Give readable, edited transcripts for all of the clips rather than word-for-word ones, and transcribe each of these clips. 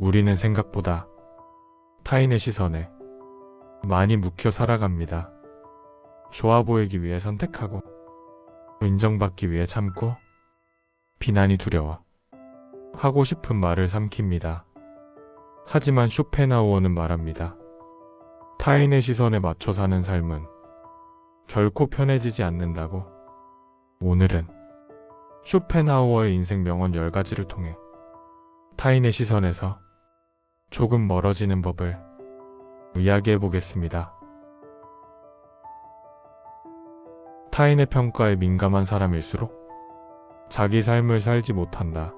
우리는 생각보다 타인의 시선에 많이 묵혀 살아갑니다. 좋아 보이기 위해 선택하고, 인정받기 위해 참고, 비난이 두려워 하고 싶은 말을 삼킵니다. 하지만 쇼펜하우어는 말합니다. 타인의 시선에 맞춰 사는 삶은 결코 편해지지 않는다고. 오늘은 쇼펜하우어의 인생 명언 10가지를 통해 타인의 시선에서 조금 멀어지는 법을 이야기해 보겠습니다. 타인의 평가에 민감한 사람일수록 자기 삶을 살지 못한다.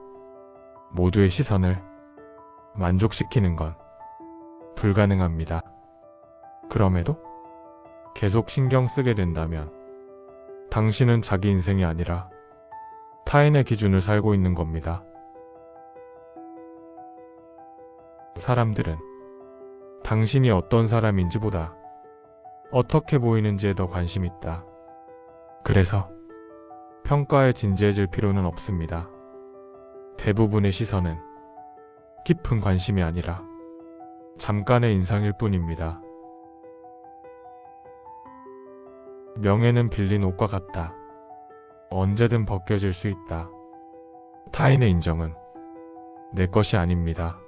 모두의 시선을 만족시키는 건 불가능합니다. 그럼에도 계속 신경 쓰게 된다면 당신은 자기 인생이 아니라 타인의 기준을 살고 있는 겁니다. 사람들은 당신이 어떤 사람인지보다 어떻게 보이는지에 더 관심 있다. 그래서 평가에 진지해질 필요는 없습니다. 대부분의 시선은 깊은 관심이 아니라 잠깐의 인상일 뿐입니다. 명예는 빌린 옷과 같다. 언제든 벗겨질 수 있다. 타인의 인정은 내 것이 아닙니다.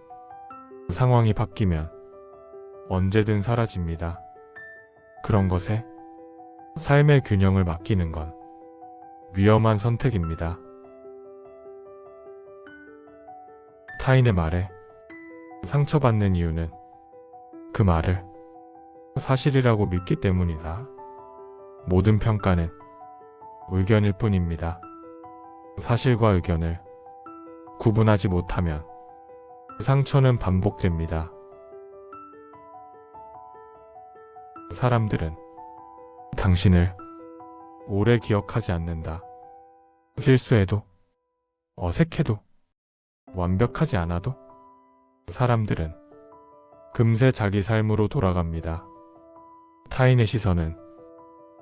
상황이 바뀌면 언제든 사라집니다. 그런 것에 삶의 균형을 맡기는 건 위험한 선택입니다. 타인의 말에 상처받는 이유는 그 말을 사실이라고 믿기 때문이다. 모든 평가는 의견일 뿐입니다. 사실과 의견을 구분하지 못하면 상처는 반복됩니다. 사람들은 당신을 오래 기억하지 않는다. 실수해도, 어색해도, 완벽하지 않아도 사람들은 금세 자기 삶으로 돌아갑니다. 타인의 시선은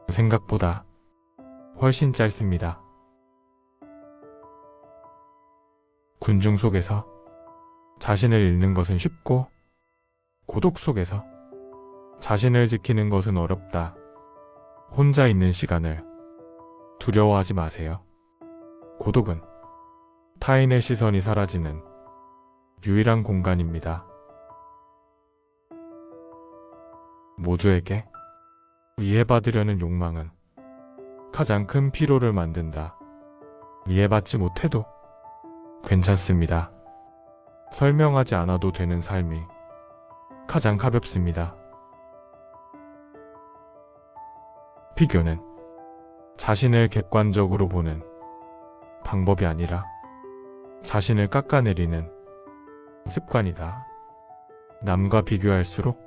생각보다 훨씬 짧습니다. 군중 속에서 자신을 잃는 것은 쉽고, 고독 속에서 자신을 지키는 것은 어렵다. 혼자 있는 시간을 두려워하지 마세요. 고독은 타인의 시선이 사라지는 유일한 공간입니다. 모두에게 이해받으려는 욕망은 가장 큰 피로를 만든다. 이해받지 못해도 괜찮습니다. 설명하지 않아도 되는 삶이 가장 가볍습니다. 비교는 자신을 객관적으로 보는 방법이 아니라 자신을 깎아내리는 습관이다. 남과 비교할수록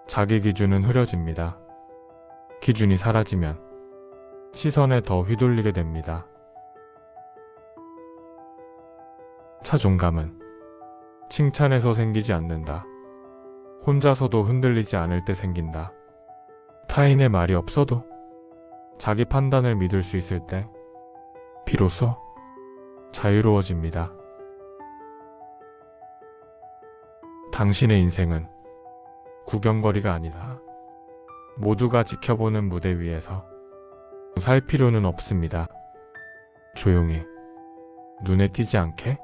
자기 기준은 흐려집니다. 기준이 사라지면 시선에 더 휘둘리게 됩니다. 자존감은 칭찬에서 생기지 않는다. 혼자서도 흔들리지 않을 때 생긴다. 타인의 말이 없어도 자기 판단을 믿을 수 있을 때 비로소 자유로워집니다. 당신의 인생은 구경거리가 아니다. 모두가 지켜보는 무대 위에서 살 필요는 없습니다. 조용히 눈에 띄지 않게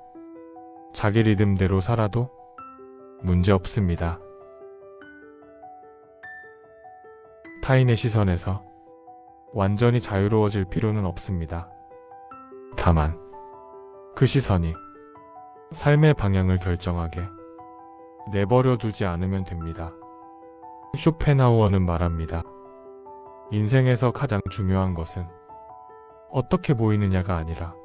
자기 리듬대로 살아도 문제 없습니다. 타인의 시선에서 완전히 자유로워질 필요는 없습니다. 다만 그 시선이 삶의 방향을 결정하게 내버려 두지 않으면 됩니다. 쇼펜하우어는 말합니다. 인생에서 가장 중요한 것은 어떻게 보이느냐가 아니라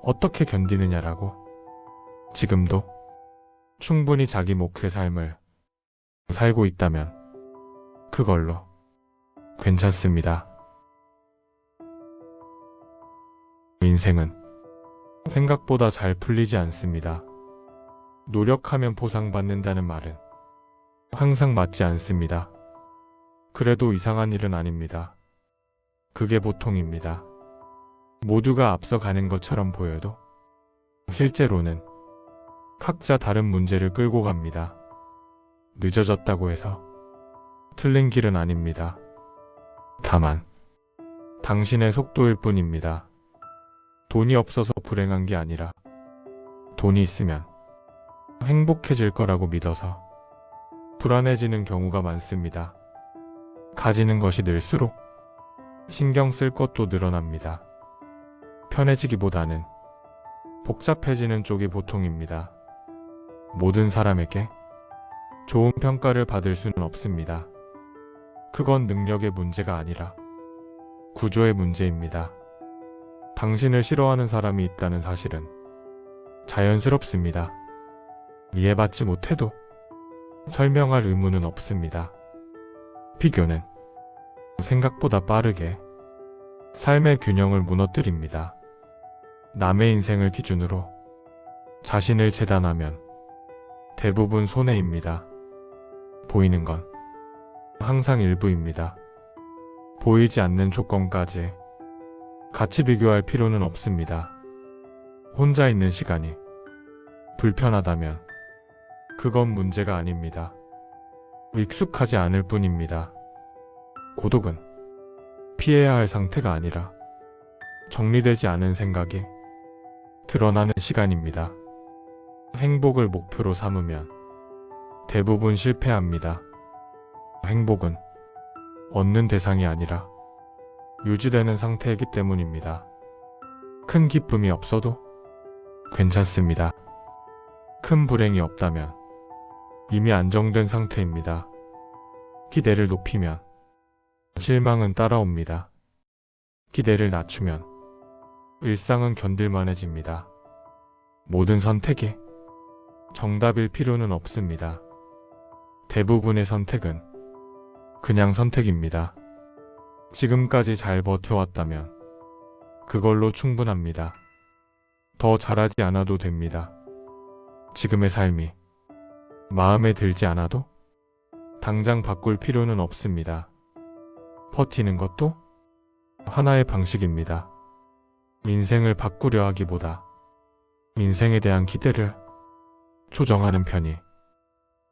어떻게 견디느냐라고. 지금도 충분히 자기 몫의 삶을 살고 있다면 그걸로 괜찮습니다. 인생은 생각보다 잘 풀리지 않습니다. 노력하면 보상받는다는 말은 항상 맞지 않습니다. 그래도 이상한 일은 아닙니다. 그게 보통입니다. 모두가 앞서가는 것처럼 보여도 실제로는 각자 다른 문제를 끌고 갑니다. 늦어졌다고 해서 틀린 길은 아닙니다. 다만 당신의 속도일 뿐입니다. 돈이 없어서 불행한 게 아니라 돈이 있으면 행복해질 거라고 믿어서 불안해지는 경우가 많습니다. 가지는 것이 늘수록 신경 쓸 것도 늘어납니다. 편해지기보다는 복잡해지는 쪽이 보통입니다. 모든 사람에게 좋은 평가를 받을 수는 없습니다. 그건 능력의 문제가 아니라 구조의 문제입니다. 당신을 싫어하는 사람이 있다는 사실은 자연스럽습니다. 이해받지 못해도 설명할 의무는 없습니다. 비교는 생각보다 빠르게 삶의 균형을 무너뜨립니다. 남의 인생을 기준으로 자신을 재단하면 대부분 손해입니다. 보이는 건 항상 일부입니다. 보이지 않는 조건까지 같이 비교할 필요는 없습니다. 혼자 있는 시간이 불편하다면 그건 문제가 아닙니다. 익숙하지 않을 뿐입니다. 고독은 피해야 할 상태가 아니라 정리되지 않은 생각이 드러나는 시간입니다. 행복을 목표로 삼으면 대부분 실패합니다. 행복은 얻는 대상이 아니라 유지되는 상태이기 때문입니다. 큰 기쁨이 없어도 괜찮습니다. 큰 불행이 없다면 이미 안정된 상태입니다. 기대를 높이면 실망은 따라옵니다. 기대를 낮추면 일상은 견딜만해집니다. 모든 선택이 정답일 필요는 없습니다. 대부분의 선택은 그냥 선택입니다. 지금까지 잘 버텨왔다면 그걸로 충분합니다. 더 잘하지 않아도 됩니다. 지금의 삶이 마음에 들지 않아도 당장 바꿀 필요는 없습니다. 버티는 것도 하나의 방식입니다. 인생을 바꾸려 하기보다 인생에 대한 기대를 조정하는 편이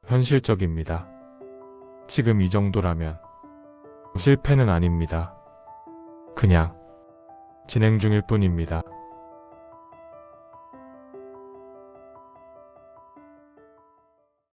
현실적입니다. 지금 이 정도라면 실패는 아닙니다. 그냥 진행 중일 뿐입니다.